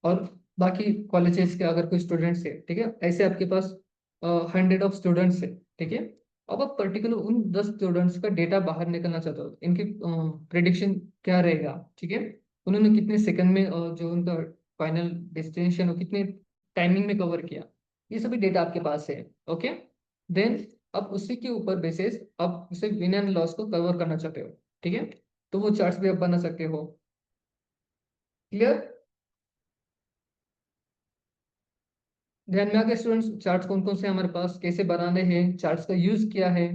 और बाकी कॉलेजेस के अगर कोई स्टूडेंट्स है, ठीक है, ऐसे आपके पास 100 ऑफ स्टूडेंट्स है। ठीक है, अब आप पर्टिकुलर उन 10 स्टूडेंट्स का डेटा बाहर निकलना चाहते हो, इनकी प्रिडिक्शन क्या रहेगा। ठीक है, उन्होंने कितने सेकंड में जो उनका फाइनल डेस्टिनेशन हो, कितने टाइमिंग में कवर किया, ये सभी डेटा आपके पास है। ओके, देन अब उसी के ऊपर बेसिस आप उसे विन एंड लॉस को कवर करना चाहते हो। ठीक है, तो वो चार्ट्स भी आप बना सकते हो। क्लियर, ध्यान में आ गया स्टूडेंट्स, चार्ट्स कौन कौन से हमारे पास, कैसे बनाने हैं, चार्ट्स का यूज क्या है।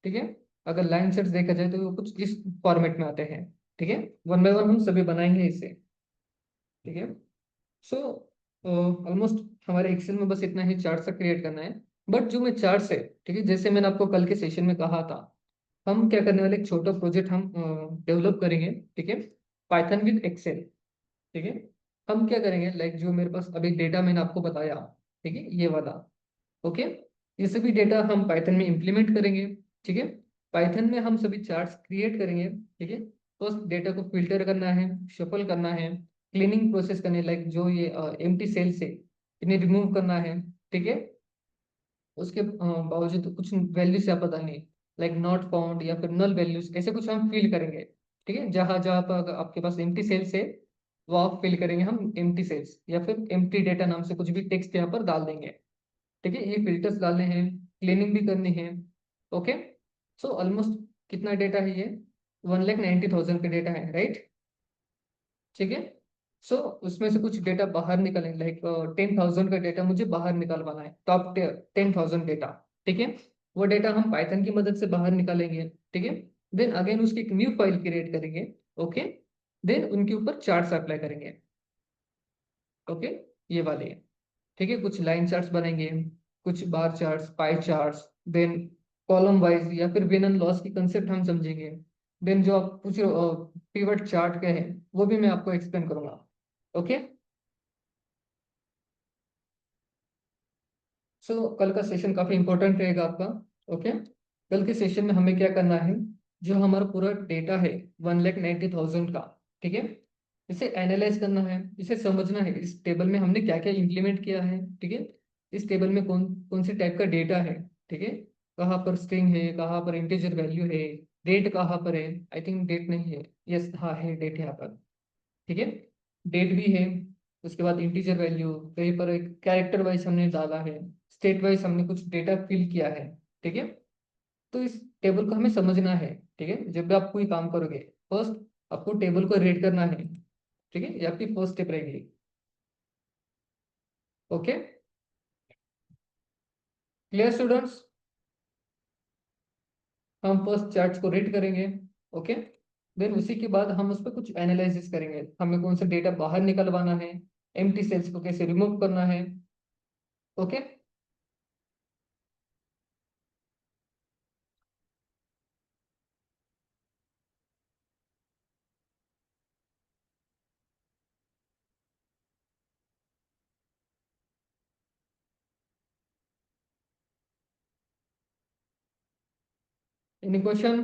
ठीक है, अगर लाइन चार्ट्स देखा जाए तो वो कुछ इस फॉर्मेट में आते हैं। ठीक है, वन बाय वन हम सभी बनाएंगे इसे। ठीक है, सो ऑलमोस्ट हमारे एक्सेल में बस इतना ही चार्ट सा क्रिएट करना है। बट जो मैं चार्ट्स है, ठीक है, जैसे मैंने आपको कल के सेशन में कहा था, हम क्या करने वाले, एक छोटा प्रोजेक्ट हम डेवलप करेंगे। ठीक है, पाइथन विद एक्सेल। ठीक है, हम क्या करेंगे, लाइक जो मेरे पास अभी डेटा मैंने आपको बताया, ठीक है, ये वाला। ओके, ये सभी डेटा हम पाइथन में इम्प्लीमेंट करेंगे। ठीक है, पाइथन में हम सभी चार्ट्स क्रिएट करेंगे। ठीक है, तो उस डेटा को फिल्टर करना है, शफल करना है, क्लीनिंग प्रोसेस करनी है, लाइक जो ये एम्प्टी सेल्स है इन्हें रिमूव करना है। ठीक है, उसके बावजूद कुछ वैल्यूज यहाँ पता नहीं, लाइक नॉट फाउंड या फिर नल वैल्यूज, ऐसे कुछ हम फिल करेंगे। ठीक है, जहां जहां पर अगर आपके पास एम्प्टी सेल्स है, वो आप फिल करेंगे हम एम्प्टी सेल्स, या फिर एम्प्टी डेटा नाम से कुछ भी टेक्स्ट यहाँ पर डाल देंगे। ठीक है, ये फिल्टर्स डालने हैं, क्लीनिंग भी करनी है। ओके, सो ऑलमोस्ट कितना डेटा है ये, 1,90,000 का डेटा है, राइट। ठीक है, सो उसमें से कुछ डेटा बाहर निकलेंगे, लाइक 10,000 का डेटा मुझे बाहर निकालवाना है, टॉप 10,000 डेटा। ठीक है, वो डेटा हम पाइथन की मदद से बाहर निकालेंगे। ठीक है, देन अगेन उसकी एक न्यू फाइल क्रिएट करेंगे। ओके, देन उनके ऊपर चार्ट्स अप्लाई करेंगे। ओके, ये वाले हैं। ठीक है, कुछ लाइन चार्ट्स बनेंगे, कुछ bar charts, pie charts, then column wise या फिर विन एंड लॉस की कंसेप्ट हम समझेंगे। देन जो आप पूछ रहे हो पिवट चार्ट क्या है, वो भी मैं आपको एक्सप्लेन करूंगा। ओके, सो कल का सेशन काफी इंपॉर्टेंट रहेगा आपका। ओके, कल के सेशन में हमें क्या करना है, जो हमारा पूरा डेटा है 1,90,000 का, ठीक है, इसे एनालाइज करना है, इसे समझना है, इस टेबल में हमने क्या क्या इंप्लीमेंट किया है। ठीक है, इस टेबल में कौन कौन से टाइप का डेटा है। ठीक है, कहाँ पर स्ट्रिंग है, कहाँ पर इंटीजर वैल्यू है, डेट कहाँ पर है, आई थिंक डेट नहीं है, यस हाँ है डेट यहाँ पर। ठीक है, डेट भी है, उसके बाद इंटीजर वैल्यू, कहीं पर एक कैरेक्टर वाइज हमने डाला है, स्टेट वाइज हमने कुछ डेटा फिल किया है। ठीक है, तो इस टेबल को हमें समझना है। ठीक है, जब भी आप कोई काम करोगे, फर्स्ट आपको टेबल को रीड करना है। ठीक है, ये आपकी फर्स्ट स्टेप रहेगी। Okay, clear students? हम फर्स्ट चार्ट्स को रीड करेंगे। ओके, देन उसी के बाद हम उस पर कुछ एनालिसिस करेंगे, हमें कौन सा डेटा बाहर निकलवाना है, एम्प्टी सेल्स को कैसे रिमूव करना है। Okay, any question?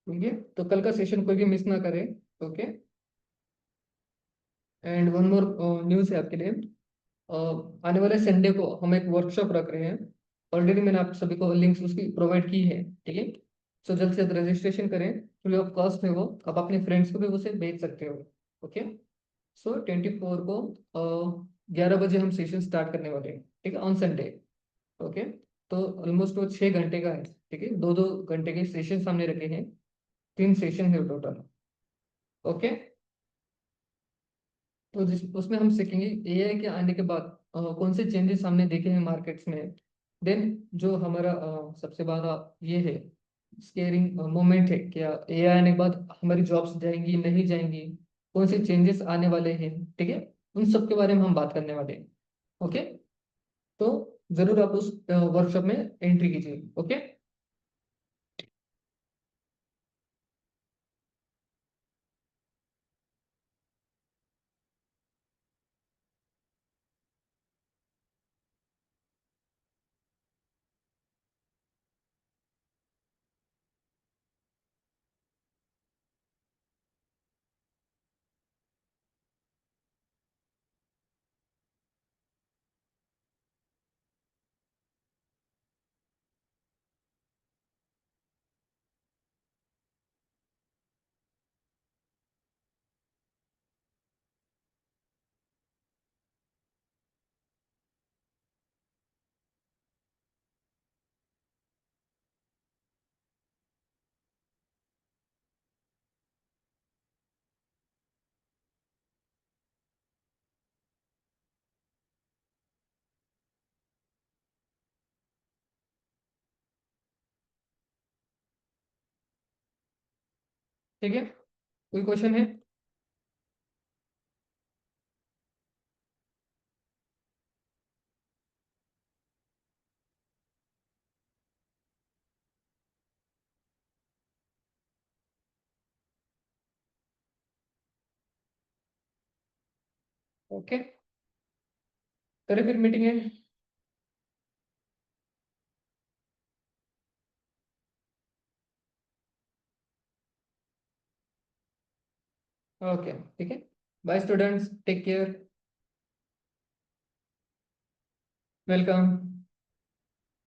ठीक है, तो कल का सेशन कोई भी मिस ना करे। Okay, and one more news है आपके लिए। आने वाले संडे को हम एक वर्कशॉप रख रहे हैं। ऑलरेडी मैंने आप सभी को लिंक्स उसकी प्रोवाइड की है। ठीक है, सो जल्द से जल्द रजिस्ट्रेशन करें, फ्री ऑफ कॉस्ट है वो, आप अपने फ्रेंड्स को भी उसे भेज सकते हो। ओके, सो 24 को 11 बजे हम सेशन स्टार्ट करने वाले हैं। ठीक है, ऑन संडे। ओके, तो ऑलमोस्ट वो 6 घंटे का है। ठीक है, 2-2 घंटे के सेशन हमने रखे हैं, 3 सेशन है टोटल। ओके, तो जिस उसमें हम सीखेंगे एआई के आने के बाद कौन से चेंजेस हमने देखे हैं मार्केट्स में। देन जो हमारा सबसे बड़ा ये है स्केरिंग मोमेंट है, क्या एआई आने के बाद हमारी जॉब्स जाएंगी नहीं जाएंगी, कौन से चेंजेस आने वाले हैं। ठीक है, उन सब के बारे में हम बात करने वाले हैं। ओके, तो जरूर आप उस वर्कशॉप में एंट्री कीजिए। ओके, ठीक है, कोई क्वेश्चन है? ओके, करें फिर मीटिंग है। ओके, ठीक है, bye students, take care, welcome.